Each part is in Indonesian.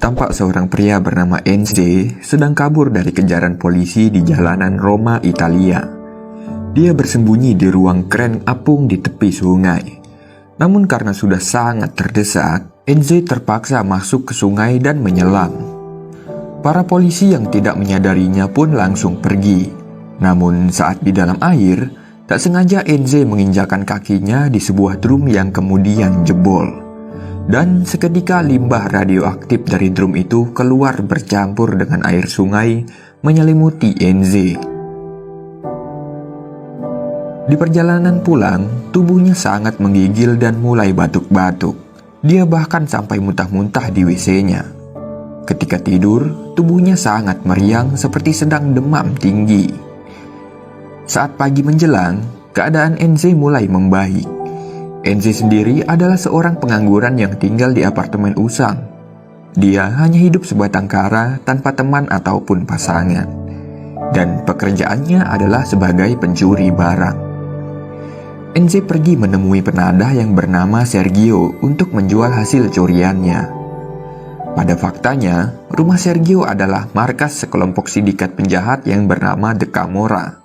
tampak seorang pria bernama Enze sedang kabur dari kejaran polisi di jalanan Roma, Italia. Dia bersembunyi di ruang kren apung di tepi sungai. Namun karena sudah sangat terdesak, Enze terpaksa masuk ke sungai dan menyelam. Para polisi yang tidak menyadarinya pun langsung pergi. Namun saat di dalam air, tak sengaja Enze menginjakan kakinya di sebuah drum yang kemudian jebol. Dan seketika limbah radioaktif dari drum itu keluar bercampur dengan air sungai menyelimuti Enze. Di perjalanan pulang, tubuhnya sangat menggigil dan mulai batuk-batuk. Dia bahkan sampai muntah-muntah di WC-nya. Ketika tidur, tubuhnya sangat meriang seperti sedang demam tinggi. Saat pagi menjelang, keadaan Enze mulai membaik. Enze sendiri adalah seorang pengangguran yang tinggal di apartemen usang. Dia hanya hidup sebatang kara tanpa teman ataupun pasangan. Dan pekerjaannya adalah sebagai pencuri barang. Enze pergi menemui penadah yang bernama Sergio untuk menjual hasil curiannya. Pada faktanya, rumah Sergio adalah markas sekelompok sindikat penjahat yang bernama The Camorra.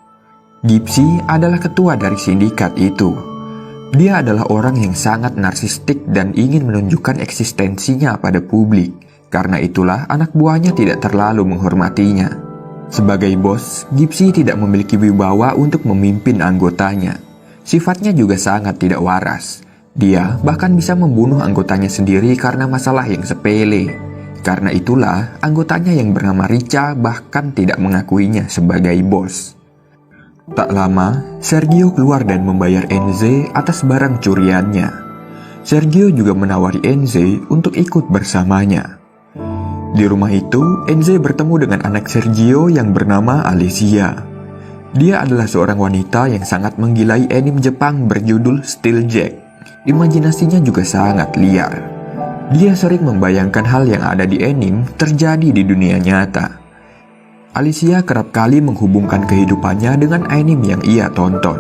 Gypsy adalah ketua dari sindikat itu. Dia adalah orang yang sangat narsistik dan ingin menunjukkan eksistensinya pada publik. Karena itulah anak buahnya tidak terlalu menghormatinya. Sebagai bos, Gypsy tidak memiliki wibawa untuk memimpin anggotanya. Sifatnya juga sangat tidak waras. Dia bahkan bisa membunuh anggotanya sendiri karena masalah yang sepele. Karena itulah anggotanya yang bernama Richa bahkan tidak mengakuinya sebagai bos. Tak lama, Sergio keluar dan membayar Enze atas barang curiannya. Sergio juga menawari Enze untuk ikut bersamanya. Di rumah itu, Enze bertemu dengan anak Sergio yang bernama Alicia. Dia adalah seorang wanita yang sangat menggilai anime Jepang berjudul Steeljack. Imajinasinya juga sangat liar. Dia sering membayangkan hal yang ada di anime terjadi di dunia nyata. Alicia kerap kali menghubungkan kehidupannya dengan anime yang ia tonton.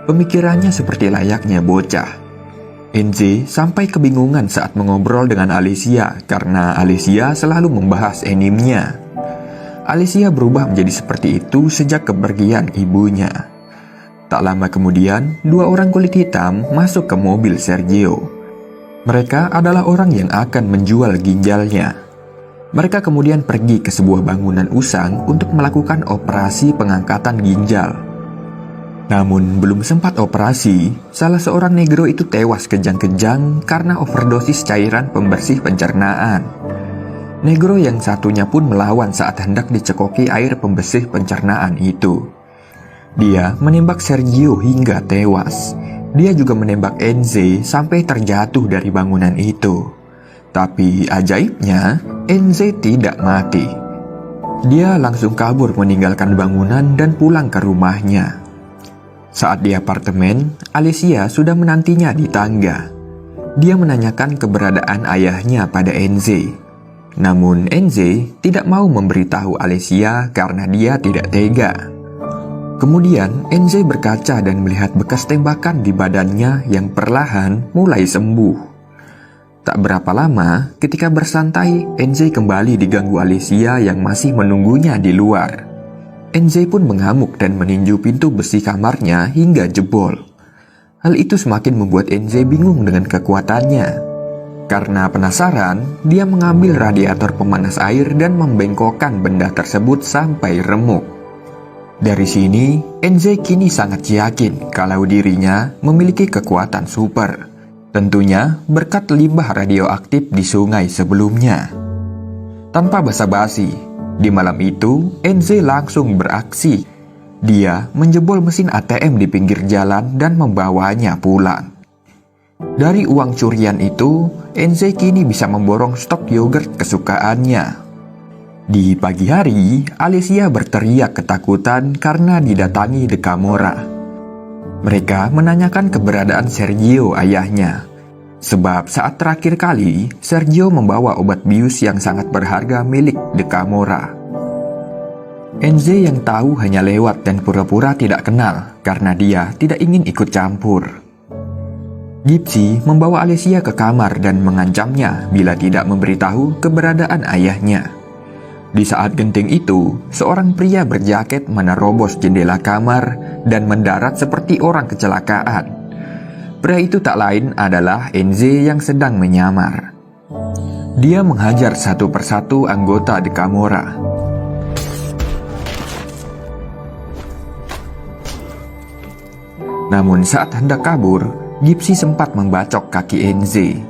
Pemikirannya seperti layaknya bocah. Enze sampai kebingungan saat mengobrol dengan Alicia karena Alicia selalu membahas animenya. Alicia berubah menjadi seperti itu sejak kepergian ibunya. Tak lama kemudian, dua orang kulit hitam masuk ke mobil Sergio. Mereka adalah orang yang akan menjual ginjalnya. Mereka kemudian pergi ke sebuah bangunan usang untuk melakukan operasi pengangkatan ginjal. Namun belum sempat operasi, salah seorang negro itu tewas kejang-kejang karena overdosis cairan pembersih pencernaan. Negro yang satunya pun melawan saat hendak dicekoki air pembersih pencernaan itu. Dia menembak Sergio hingga tewas. Dia juga menembak Enze sampai terjatuh dari bangunan itu. Tapi ajaibnya, Enze tidak mati. Dia langsung kabur meninggalkan bangunan dan pulang ke rumahnya. Saat di apartemen, Alicia sudah menantinya di tangga. Dia menanyakan keberadaan ayahnya pada Enze. Namun Enze tidak mau memberitahu Alicia karena dia tidak tega. Kemudian Enze berkaca dan melihat bekas tembakan di badannya yang perlahan mulai sembuh. Tak berapa lama, ketika bersantai, Enze kembali diganggu Alicia yang masih menunggunya di luar. Enze pun mengamuk dan meninju pintu besi kamarnya hingga jebol. Hal itu semakin membuat Enze bingung dengan kekuatannya. Karena penasaran, dia mengambil radiator pemanas air dan membengkokkan benda tersebut sampai remuk. Dari sini, Enze kini sangat yakin kalau dirinya memiliki kekuatan super. Tentunya berkat limbah radioaktif di sungai sebelumnya. Tanpa basa-basi, di malam itu Enze langsung beraksi. Dia menjebol mesin ATM di pinggir jalan dan membawanya pulang. Dari uang curian itu, Enze kini bisa memborong stok yogurt kesukaannya. Di pagi hari, Alicia berteriak ketakutan karena didatangi The Camorra. Mereka menanyakan keberadaan Sergio ayahnya. Sebab saat terakhir kali, Sergio membawa obat bius yang sangat berharga milik The Camorra. Enze yang tahu hanya lewat dan pura-pura tidak kenal karena dia tidak ingin ikut campur. Gypsy membawa Alicia ke kamar dan mengancamnya bila tidak memberitahu keberadaan ayahnya. Di saat genting itu, seorang pria berjaket menerobos jendela kamar dan mendarat seperti orang kecelakaan. Pria itu tak lain adalah Enze yang sedang menyamar. Dia menghajar satu persatu anggota The Camorra. Namun saat hendak kabur, Gypsy sempat membacok kaki Enze.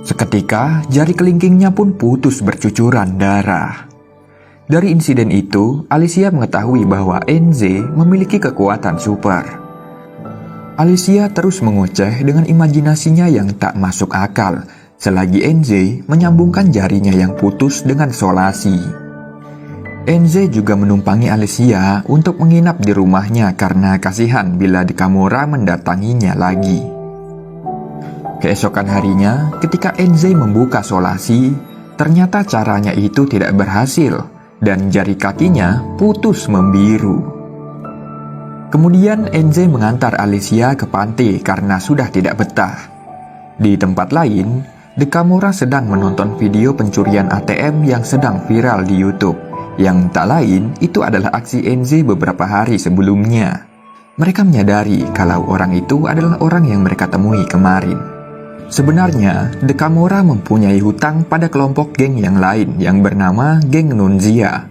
Seketika, jari kelingkingnya pun putus bercucuran darah. Dari insiden itu, Alicia mengetahui bahwa Enze memiliki kekuatan super. Alicia terus mengoceh dengan imajinasinya yang tak masuk akal selagi Enze menyambungkan jarinya yang putus dengan solasi. Enze juga menumpangi Alicia untuk menginap di rumahnya karena kasihan bila The Camorra mendatanginya lagi. Keesokan harinya, ketika Enze membuka solasi, ternyata caranya itu tidak berhasil dan jari kakinya putus membiru. Kemudian Enze mengantar Alicia ke pantai karena sudah tidak betah. Di tempat lain, The Camorra sedang menonton video pencurian ATM yang sedang viral di YouTube. Yang tak lain, itu adalah aksi Enze beberapa hari sebelumnya. Mereka menyadari kalau orang itu adalah orang yang mereka temui kemarin. Sebenarnya, The Camorra mempunyai hutang pada kelompok geng yang lain yang bernama Geng Nunzia.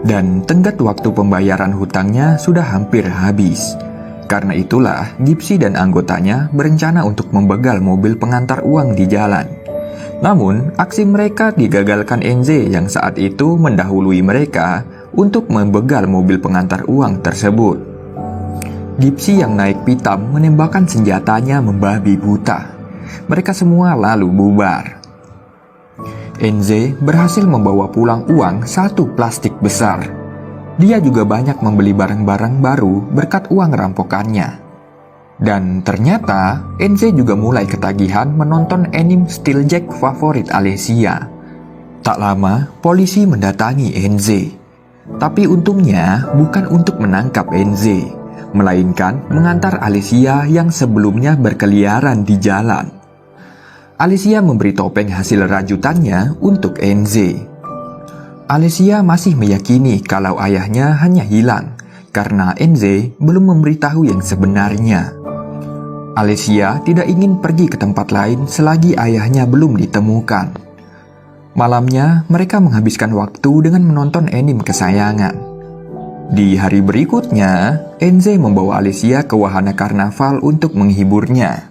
Dan tenggat waktu pembayaran hutangnya sudah hampir habis. Karena itulah, Gypsy dan anggotanya berencana untuk membegal mobil pengantar uang di jalan. Namun, aksi mereka digagalkan Enze yang saat itu mendahului mereka untuk membegal mobil pengantar uang tersebut. Gypsy yang naik pitam menembakkan senjatanya membabi buta. Mereka semua lalu bubar. Enze berhasil membawa pulang uang 1 plastik besar. Dia juga banyak membeli barang-barang baru berkat uang rampokannya. Dan ternyata Enze juga mulai ketagihan menonton anime Steeljack favorit Alicia. Tak lama, polisi mendatangi Enze. Tapi untungnya bukan untuk menangkap Enze, melainkan mengantar Alicia yang sebelumnya berkeliaran di jalan. Alicia memberi topeng hasil rajutannya untuk Enze. Alicia masih meyakini kalau ayahnya hanya hilang karena Enze belum memberitahu yang sebenarnya. Alicia tidak ingin pergi ke tempat lain selagi ayahnya belum ditemukan. Malamnya, mereka menghabiskan waktu dengan menonton anime kesayangan. Di hari berikutnya, Enze membawa Alicia ke wahana karnaval untuk menghiburnya.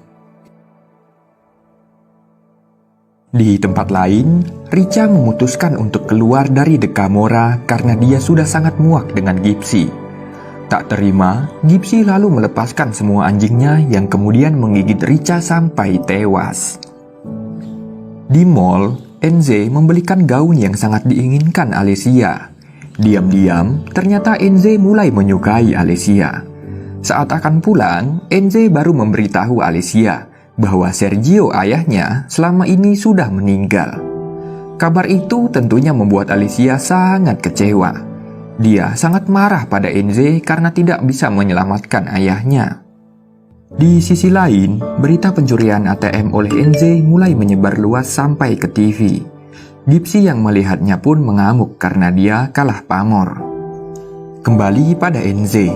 Di tempat lain, Richa memutuskan untuk keluar dari The Camorra karena dia sudah sangat muak dengan Gypsy. Tak terima, Gypsy lalu melepaskan semua anjingnya yang kemudian menggigit Richa sampai tewas. Di mall, Enze membelikan gaun yang sangat diinginkan Alicia. Diam-diam, ternyata Enze mulai menyukai Alicia. Saat akan pulang, Enze baru memberitahu Alicia bahwa Sergio ayahnya selama ini sudah meninggal. Kabar itu tentunya membuat Alicia sangat kecewa. Dia sangat marah pada Enze karena tidak bisa menyelamatkan ayahnya. Di sisi lain, berita pencurian ATM oleh Enze mulai menyebar luas sampai ke TV. Gypsy yang melihatnya pun mengamuk karena dia kalah pamor. Kembali pada Enze,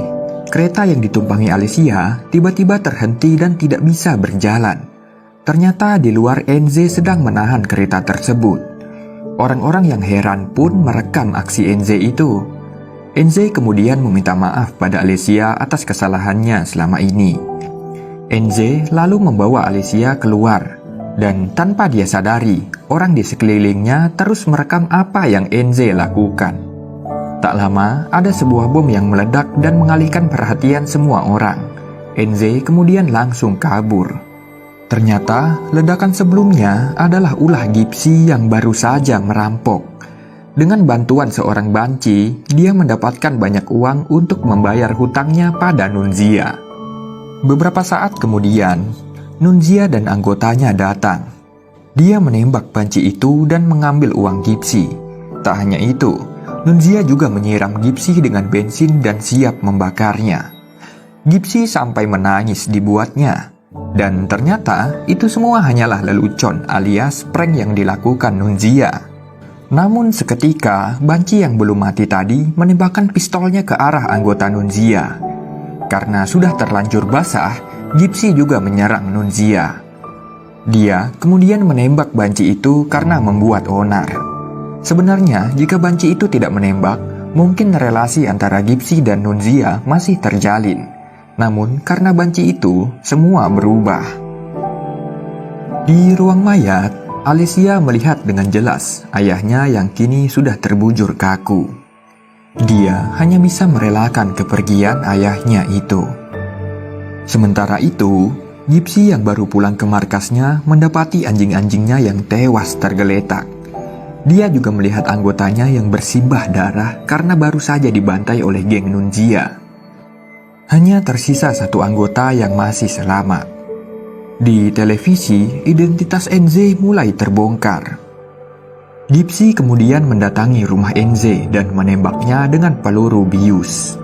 kereta yang ditumpangi Alicia tiba-tiba terhenti dan tidak bisa berjalan. Ternyata di luar Enze sedang menahan kereta tersebut. Orang-orang yang heran pun merekam aksi Enze itu. Enze kemudian meminta maaf pada Alicia atas kesalahannya selama ini. Enze lalu membawa Alicia keluar. Dan tanpa dia sadari, orang di sekelilingnya terus merekam apa yang Enze lakukan. Tak lama, ada sebuah bom yang meledak dan mengalihkan perhatian semua orang. Enze kemudian langsung kabur. Ternyata, ledakan sebelumnya adalah ulah Gypsy yang baru saja merampok. Dengan bantuan seorang banci, dia mendapatkan banyak uang untuk membayar hutangnya pada Nunzia. Beberapa saat kemudian, Nunzia dan anggotanya datang. Dia menembak banci itu dan mengambil uang Gypsy. Tak hanya itu, Nunzia juga menyiram Gypsy dengan bensin dan siap membakarnya. Gypsy sampai menangis dibuatnya. Dan ternyata itu semua hanyalah lelucon alias prank yang dilakukan Nunzia. Namun seketika, Banci yang belum mati tadi menembakkan pistolnya ke arah anggota Nunzia. Karena sudah terlanjur basah, Gypsy juga menyerang Nunzia. Dia kemudian menembak Banci itu karena membuat onar. Sebenarnya, jika Banci itu tidak menembak, mungkin relasi antara Gypsy dan Nunzia masih terjalin. Namun, karena Banci itu, semua berubah. Di ruang mayat, Alicia melihat dengan jelas ayahnya yang kini sudah terbujur kaku. Dia hanya bisa merelakan kepergian ayahnya itu. Sementara itu, Gypsy yang baru pulang ke markasnya mendapati anjing-anjingnya yang tewas tergeletak. Dia juga melihat anggotanya yang bersimbah darah karena baru saja dibantai oleh geng Nunzia. Hanya tersisa satu anggota yang masih selamat. Di televisi, identitas NZ mulai terbongkar. Gypsy kemudian mendatangi rumah NZ dan menembaknya dengan peluru bius.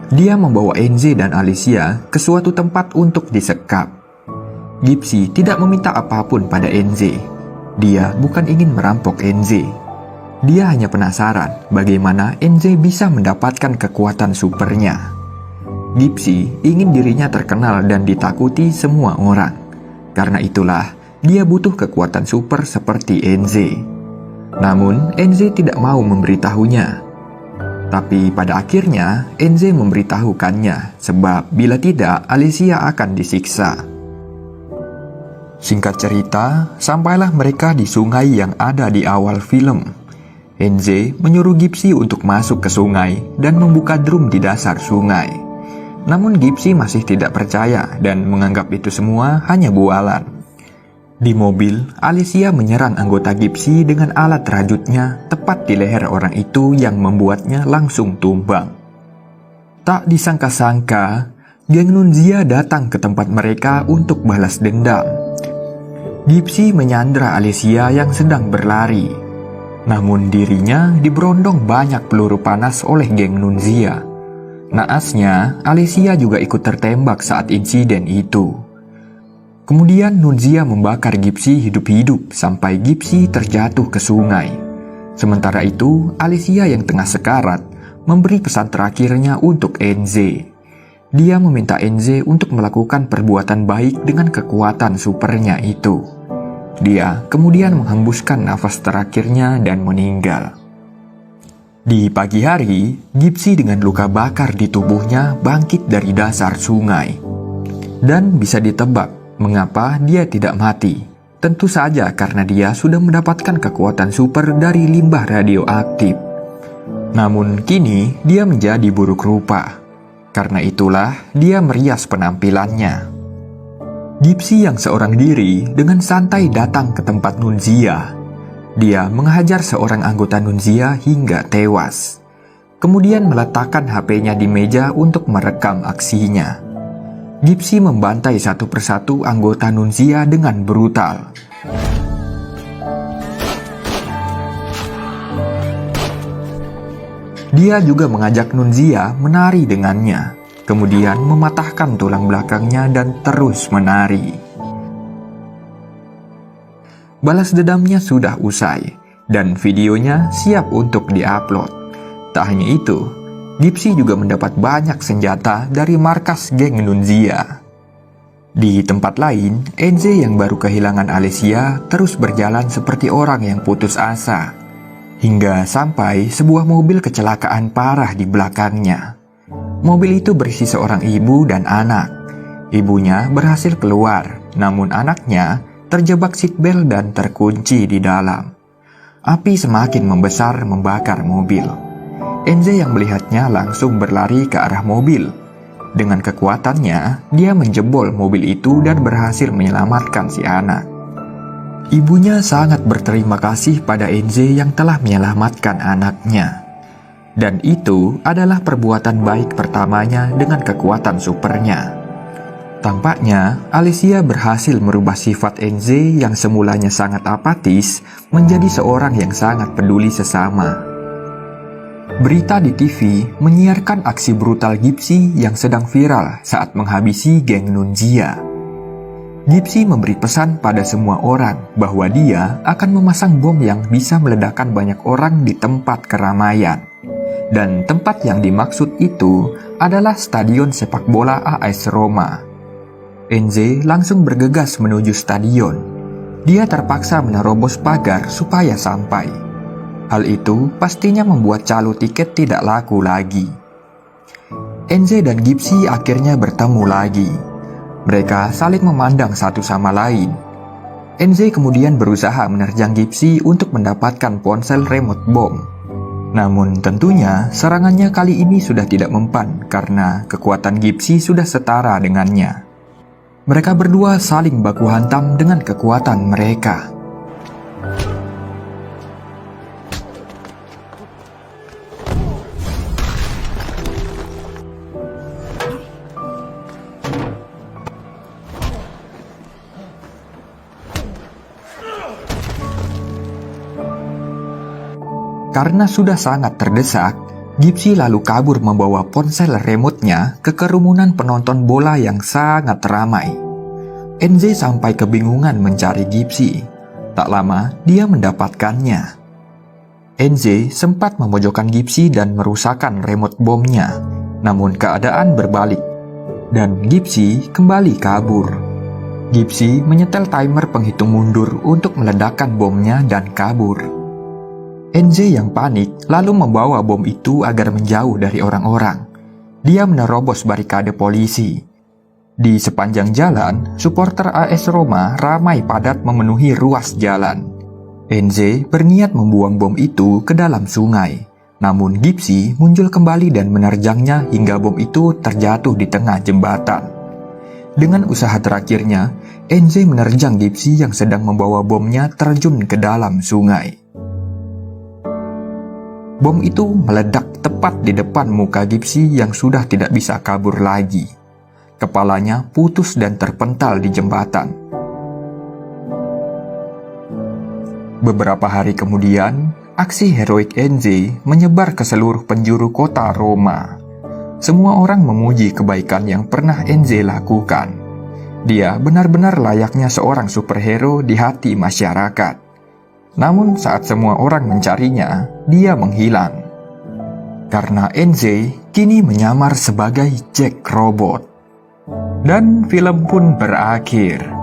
Dia membawa NZ dan Alicia ke suatu tempat untuk disekap. Gypsy tidak meminta apapun pada NZ. Dia bukan ingin merampok NZ. Dia hanya penasaran bagaimana NZ bisa mendapatkan kekuatan supernya. Gypsy ingin dirinya terkenal dan ditakuti semua orang. Karena itulah, dia butuh kekuatan super seperti NZ. Namun, NZ tidak mau memberitahunya. Tapi pada akhirnya, NZ memberitahukannya, sebab bila tidak, Alicia akan disiksa. Singkat cerita, sampailah mereka di sungai yang ada di awal film. NZ menyuruh Gypsy untuk masuk ke sungai dan membuka drum di dasar sungai. Namun Gypsy masih tidak percaya dan menganggap itu semua hanya bualan. Di mobil, Alicia menyerang anggota Gypsy dengan alat rajutnya tepat di leher orang itu yang membuatnya langsung tumbang. Tak disangka-sangka, geng Nunzia datang ke tempat mereka untuk balas dendam. Gypsy menyandra Alicia yang sedang berlari. Namun dirinya diberondong banyak peluru panas oleh geng Nunzia. Naasnya, Alicia juga ikut tertembak saat insiden itu. Kemudian Nunzia membakar Gypsy hidup-hidup sampai Gypsy terjatuh ke sungai. Sementara itu, Alicia yang tengah sekarat memberi pesan terakhirnya untuk NZ. Dia meminta NZ untuk melakukan perbuatan baik dengan kekuatan supernya itu. Dia kemudian menghembuskan nafas terakhirnya dan meninggal. Di pagi hari, Gypsy dengan luka bakar di tubuhnya bangkit dari dasar sungai. Dan bisa ditebak mengapa dia tidak mati. Tentu saja karena dia sudah mendapatkan kekuatan super dari limbah radioaktif. Namun kini dia menjadi buruk rupa. Karena itulah dia merias penampilannya. Gypsy yang seorang diri dengan santai datang ke tempat Nunzia. Dia menghajar seorang anggota Nunzia hingga tewas. Kemudian meletakkan HP-nya di meja untuk merekam aksinya. Gypsy membantai satu persatu anggota Nunzia dengan brutal. Dia juga mengajak Nunzia menari dengannya, kemudian mematahkan tulang belakangnya dan terus menari. Balas dendamnya sudah usai, dan videonya siap untuk diupload. Tak hanya itu, Gypsy juga mendapat banyak senjata dari markas geng Nunzia. Di tempat lain, NZ yang baru kehilangan Alicia terus berjalan seperti orang yang putus asa. Hingga sampai sebuah mobil kecelakaan parah di belakangnya. Mobil itu berisi seorang ibu dan anak. Ibunya berhasil keluar, namun anaknya terjebak seatbelt dan terkunci di dalam. Api semakin membesar membakar mobil. NZ yang melihatnya langsung berlari ke arah mobil. Dengan kekuatannya, dia menjebol mobil itu dan berhasil menyelamatkan si anak. Ibunya sangat berterima kasih pada NZ yang telah menyelamatkan anaknya. Dan itu adalah perbuatan baik pertamanya dengan kekuatan supernya. Tampaknya, Alicia berhasil merubah sifat NZ yang semulanya sangat apatis menjadi seorang yang sangat peduli sesama. Berita di TV menyiarkan aksi brutal Gypsy yang sedang viral saat menghabisi geng Nunzia. Gypsy memberi pesan pada semua orang bahwa dia akan memasang bom yang bisa meledakkan banyak orang di tempat keramaian. Dan tempat yang dimaksud itu adalah stadion sepak bola AS Roma. Enze langsung bergegas menuju stadion. Dia terpaksa menerobos pagar supaya sampai. Hal itu pastinya membuat calo tiket tidak laku lagi. Enze dan Gypsy akhirnya bertemu lagi. Mereka saling memandang satu sama lain. Enze kemudian berusaha menerjang Gypsy untuk mendapatkan ponsel remote bom. Namun tentunya serangannya kali ini sudah tidak mempan karena kekuatan Gypsy sudah setara dengannya. Mereka berdua saling baku hantam dengan kekuatan mereka. Karena sudah sangat terdesak, Gypsy lalu kabur membawa ponsel remote-nya ke kerumunan penonton bola yang sangat ramai. Enze sampai kebingungan mencari Gypsy. Tak lama, dia mendapatkannya. Enze sempat memojokkan Gypsy dan merusakkan remote bomnya. Namun keadaan berbalik, dan Gypsy kembali kabur. Gypsy menyetel timer penghitung mundur untuk meledakkan bomnya dan kabur. Enze yang panik lalu membawa bom itu agar menjauh dari orang-orang. Dia menerobos barikade polisi. Di sepanjang jalan, supporter AS Roma ramai padat memenuhi ruas jalan. Enze berniat membuang bom itu ke dalam sungai. Namun Gypsy muncul kembali dan menerjangnya hingga bom itu terjatuh di tengah jembatan. Dengan usaha terakhirnya, Enze menerjang Gypsy yang sedang membawa bomnya terjun ke dalam sungai. Bom itu meledak tepat di depan muka Gypsy yang sudah tidak bisa kabur lagi. Kepalanya putus dan terpental di jembatan. Beberapa hari kemudian, aksi heroik Enze menyebar ke seluruh penjuru kota Roma. Semua orang memuji kebaikan yang pernah Enze lakukan. Dia benar-benar layaknya seorang superhero di hati masyarakat. Namun saat semua orang mencarinya, dia menghilang. Karena Enze kini menyamar sebagai Jack Robot. Dan film pun berakhir.